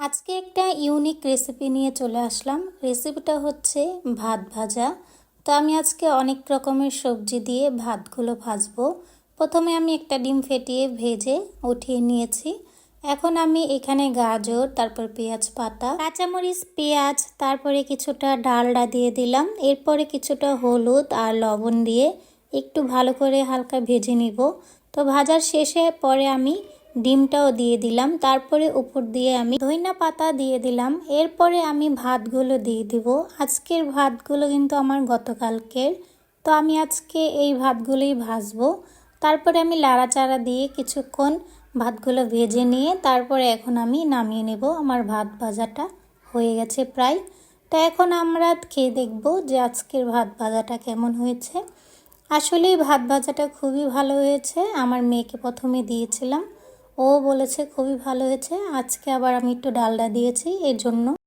আজকে একটা unique recipe নিয়ে চলে আসলাম। রেসিপিটা হচ্ছে ভাত ভাজা। তো আমি আজকে অনেক রকমের সবজি দিয়ে ভাতগুলো ভাজবো। প্রথমে আমি একটা ডিম ফেটিয়ে ভেজে উঠিয়ে নিয়েছি। এখন আমি এখানে গাজর, তারপর পেঁয়াজ পাতা, কাঁচামরিচ, পেঁয়াজ, তারপরে কিছুটা ডালডা দিয়ে দিলাম। এরপরে কিছুটা হলুদ আর লবণ দিয়ে একটু ভালো করে হালকা ভেজে নিব। তো ভাজার শেষে পরে আমি ডিমটাও দিয়ে দিলাম। তারপরে উপর দিয়ে আমি ধনিয়া পাতা দিয়ে দিলাম। এরপরে আমি ভাতগুলো দিয়ে দিব। আজকের ভাতগুলো কিন্তু আমার গতকালকের, তো আমি আজকে এই ভাতগুলোই ভাজবো। তারপরে আমি লাড়াচাড়া দিয়ে কিছুক্ষণ ভাতগুলো ভেজে নিয়ে তারপরে এখন আমি নামিয়ে নেব। আমার ভাত ভাজাটা হয়ে গেছে প্রায়। তো এখন আমরা খেয়ে দেখব যে আজকের ভাত ভাজাটা কেমন হয়েছে। আসলেই ভাত ভাজাটা খুবই ভালো হয়েছে। আমার মেয়েকে প্রথমে দিয়েছিলাম, ও বলেছে খুবই ভালো হয়েছে। আজকে আবার আমি একটু ডালডা দিয়েছি এর জন্য।